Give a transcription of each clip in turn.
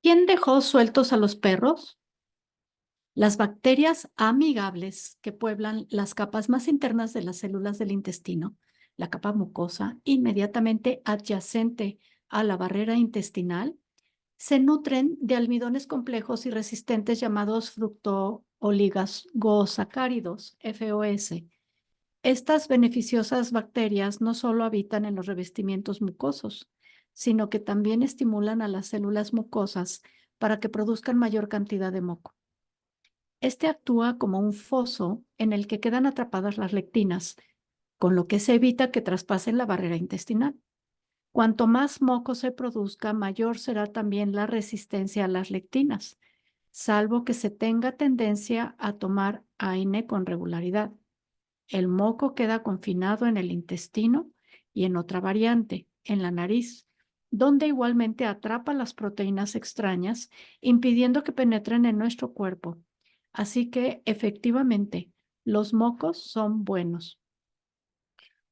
¿Quién dejó sueltos a los perros? Las bacterias amigables que pueblan las capas más internas de las células del intestino, la capa mucosa inmediatamente adyacente a la barrera intestinal, se nutren de almidones complejos y resistentes llamados fructooligosacáridos, FOS. Estas beneficiosas bacterias no solo habitan en los revestimientos mucosos, sino que también estimulan a las células mucosas para que produzcan mayor cantidad de moco. Este actúa como un foso en el que quedan atrapadas las lectinas, con lo que se evita que traspasen la barrera intestinal. Cuanto más moco se produzca, mayor será también la resistencia a las lectinas, salvo que se tenga tendencia a tomar AINE con regularidad. El moco queda confinado en el intestino y en otra variante, en la nariz, donde igualmente atrapa las proteínas extrañas, impidiendo que penetren en nuestro cuerpo. Así que, efectivamente, los mocos son buenos.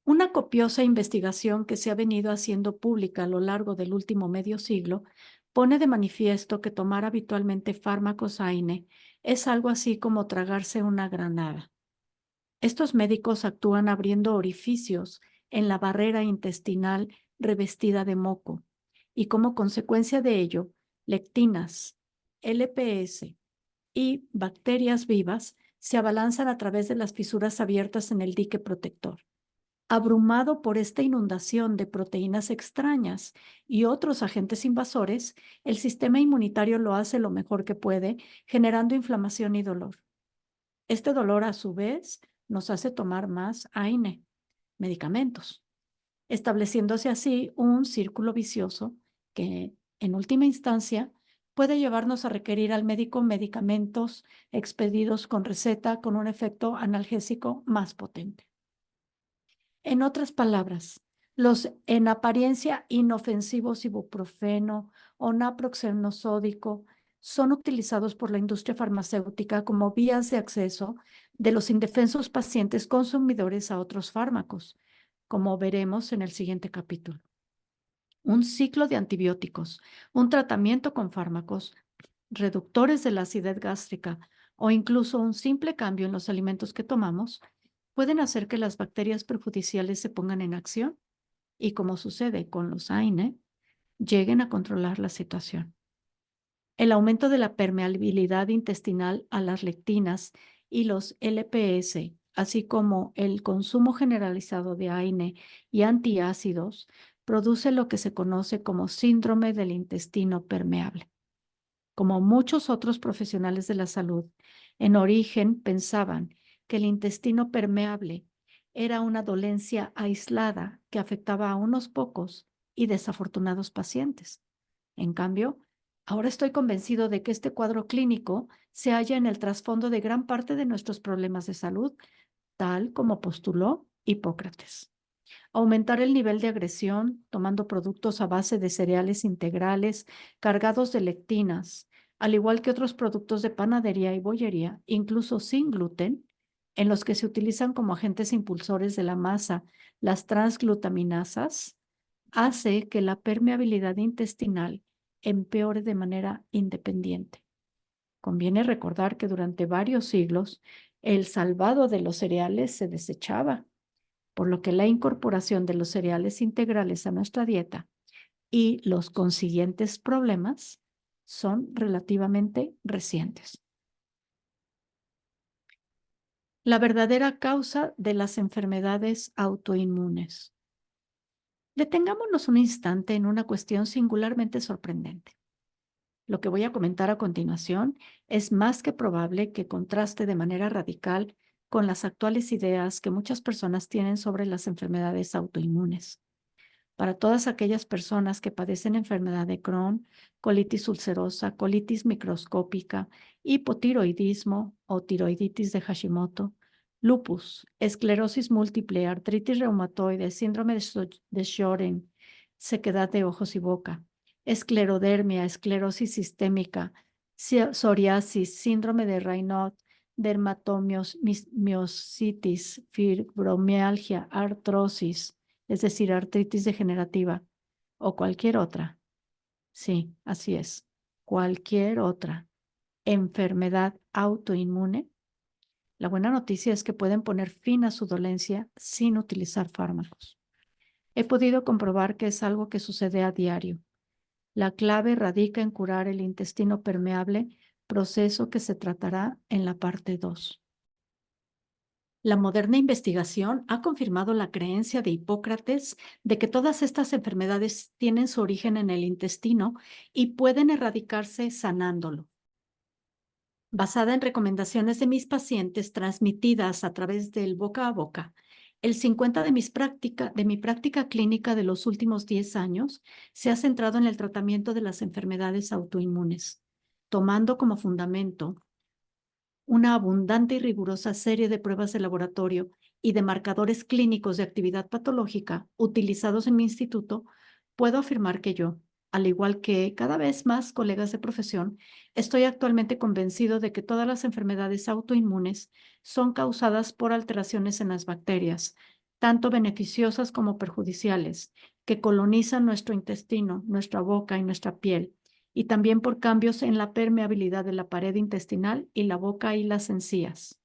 Una copiosa investigación que se ha venido haciendo pública a lo largo del último medio siglo pone de manifiesto que tomar habitualmente fármacos AINE es algo así como tragarse una granada. Estos médicos actúan abriendo orificios en la barrera intestinal revestida de moco y como consecuencia de ello, lectinas, LPS y bacterias vivas se abalanzan a través de las fisuras abiertas en el dique protector. Abrumado por esta inundación de proteínas extrañas y otros agentes invasores, el sistema inmunitario lo hace lo mejor que puede, generando inflamación y dolor. Este dolor, a su vez, nos hace tomar más AINE, medicamentos, estableciéndose así un círculo vicioso que, en última instancia, puede llevarnos a requerir al médico medicamentos expedidos con receta con un efecto analgésico más potente. En otras palabras, los en apariencia inofensivos ibuprofeno o naproxeno sódico son utilizados por la industria farmacéutica como vías de acceso de los indefensos pacientes consumidores a otros fármacos, como veremos en el siguiente capítulo. Un ciclo de antibióticos, un tratamiento con fármacos, reductores de la acidez gástrica o incluso un simple cambio en los alimentos que tomamos pueden hacer que las bacterias perjudiciales se pongan en acción y, como sucede con los AINE, lleguen a controlar la situación. El aumento de la permeabilidad intestinal a las lectinas y los LPS, así como el consumo generalizado de AINE y antiácidos, produce lo que se conoce como síndrome del intestino permeable. Como muchos otros profesionales de la salud, en origen pensaban que el intestino permeable era una dolencia aislada que afectaba a unos pocos y desafortunados pacientes. En cambio, ahora estoy convencido de que este cuadro clínico se halla en el trasfondo de gran parte de nuestros problemas de salud, tal como postuló Hipócrates. Aumentar el nivel de agresión tomando productos a base de cereales integrales cargados de lectinas, al igual que otros productos de panadería y bollería, incluso sin gluten, en los que se utilizan como agentes impulsores de la masa las transglutaminasas, hace que la permeabilidad intestinal empeore de manera independiente. Conviene recordar que durante varios siglos el salvado de los cereales se desechaba, por lo que la incorporación de los cereales integrales a nuestra dieta y los consiguientes problemas son relativamente recientes. La verdadera causa de las enfermedades autoinmunes. Detengámonos un instante en una cuestión singularmente sorprendente. Lo que voy a comentar a continuación es más que probable que contraste de manera radical con las actuales ideas que muchas personas tienen sobre las enfermedades autoinmunes. Para todas aquellas personas que padecen enfermedad de Crohn, colitis ulcerosa, colitis microscópica, hipotiroidismo o tiroiditis de Hashimoto, lupus, esclerosis múltiple, artritis reumatoide, síndrome de Sjögren, sequedad de ojos y boca, esclerodermia, esclerosis sistémica, psoriasis, síndrome de Raynaud, dermatomiositis, fibromialgia, artrosis, es decir, artritis degenerativa o cualquier otra. Sí, así es. cualquier otra enfermedad autoinmune, la buena noticia es que pueden poner fin a su dolencia sin utilizar fármacos. He podido comprobar que es algo que sucede a diario. La clave radica en curar el intestino permeable, proceso que se tratará en la parte 2. La moderna investigación ha confirmado la creencia de Hipócrates de que todas estas enfermedades tienen su origen en el intestino y pueden erradicarse sanándolo. Basada en recomendaciones de mis pacientes transmitidas a través del boca a boca, el 50 de mi práctica clínica de los últimos 10 años se ha centrado en el tratamiento de las enfermedades autoinmunes, tomando como fundamento una abundante y rigurosa serie de pruebas de laboratorio y de marcadores clínicos de actividad patológica utilizados en mi instituto, puedo afirmar que yo, al igual que cada vez más colegas de profesión, estoy actualmente convencido de que todas las enfermedades autoinmunes son causadas por alteraciones en las bacterias, tanto beneficiosas como perjudiciales, que colonizan nuestro intestino, nuestra boca y nuestra piel, y también por cambios en la permeabilidad de la pared intestinal y la boca y las encías.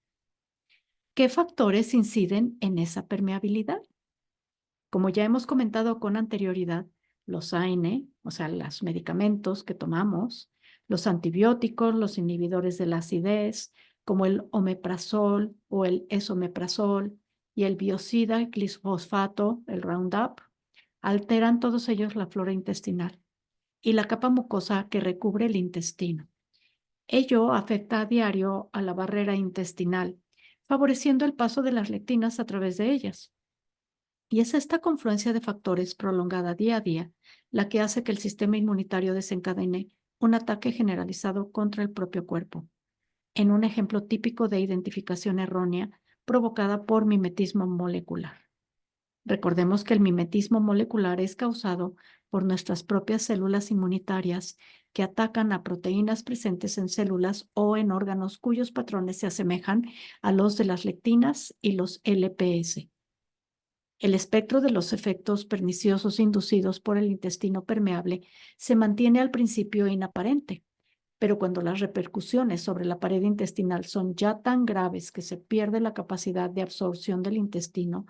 ¿Qué factores inciden en esa permeabilidad? Como ya hemos comentado con anterioridad, los AINE, o sea, los medicamentos que tomamos, los antibióticos, los inhibidores de la acidez, como el omeprazol o el esomeprazol, y el biocida, el glisfosfato, el Roundup, alteran todos ellos la flora intestinal y la capa mucosa que recubre el intestino. Ello afecta a diario a la barrera intestinal, favoreciendo el paso de las lectinas a través de ellas. Y es esta confluencia de factores prolongada día a día la que hace que el sistema inmunitario desencadene un ataque generalizado contra el propio cuerpo, en un ejemplo típico de identificación errónea provocada por mimetismo molecular. Recordemos que el mimetismo molecular es causado por nuestras propias células inmunitarias que atacan a proteínas presentes en células o en órganos cuyos patrones se asemejan a los de las lectinas y los LPS. El espectro de los efectos perniciosos inducidos por el intestino permeable se mantiene al principio inaparente, pero cuando las repercusiones sobre la pared intestinal son ya tan graves que se pierde la capacidad de absorción del intestino,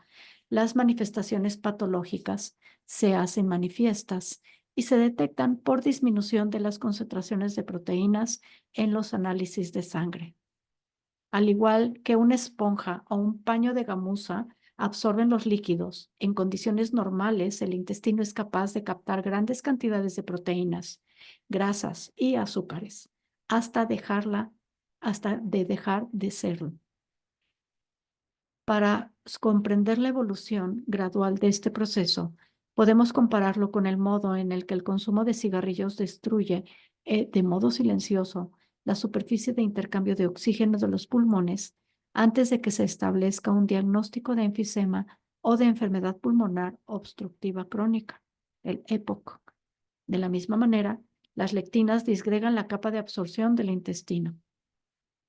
las manifestaciones patológicas se hacen manifiestas y se detectan por disminución de las concentraciones de proteínas en los análisis de sangre. Al igual que una esponja o un paño de gamuza absorben los líquidos, en condiciones normales el intestino es capaz de captar grandes cantidades de proteínas, grasas y azúcares, hasta de dejar de serlo. Para comprender la evolución gradual de este proceso, podemos compararlo con el modo en el que el consumo de cigarrillos destruye de modo silencioso la superficie de intercambio de oxígeno de los pulmones antes de que se establezca un diagnóstico de enfisema o de enfermedad pulmonar obstructiva crónica, el EPOC. De la misma manera, las lectinas disgregan la capa de absorción del intestino.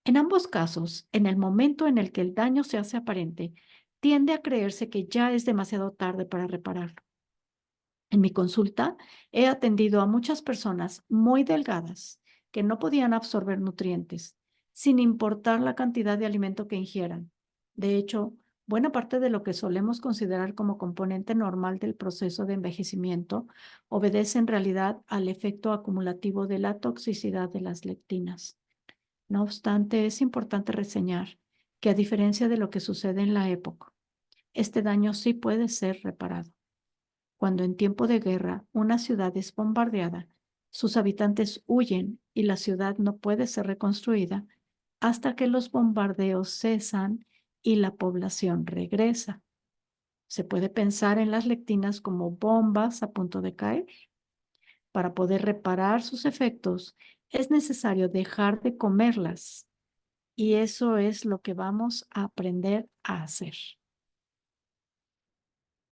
En ambos casos, en el momento en el que el daño se hace aparente, tiende a creerse que ya es demasiado tarde para repararlo. En mi consulta, he atendido a muchas personas muy delgadas que no podían absorber nutrientes, sin importar la cantidad de alimento que ingieran. De hecho, buena parte de lo que solemos considerar como componente normal del proceso de envejecimiento obedece en realidad al efecto acumulativo de la toxicidad de las lectinas. No obstante, es importante reseñar que a diferencia de lo que sucede en la época, este daño sí puede ser reparado. Cuando en tiempo de guerra una ciudad es bombardeada, sus habitantes huyen y la ciudad no puede ser reconstruida hasta que los bombardeos cesan y la población regresa. Se puede pensar en las lectinas como bombas a punto de caer. Para poder reparar sus efectos, es necesario dejar de comerlas. Y eso es lo que vamos a aprender a hacer.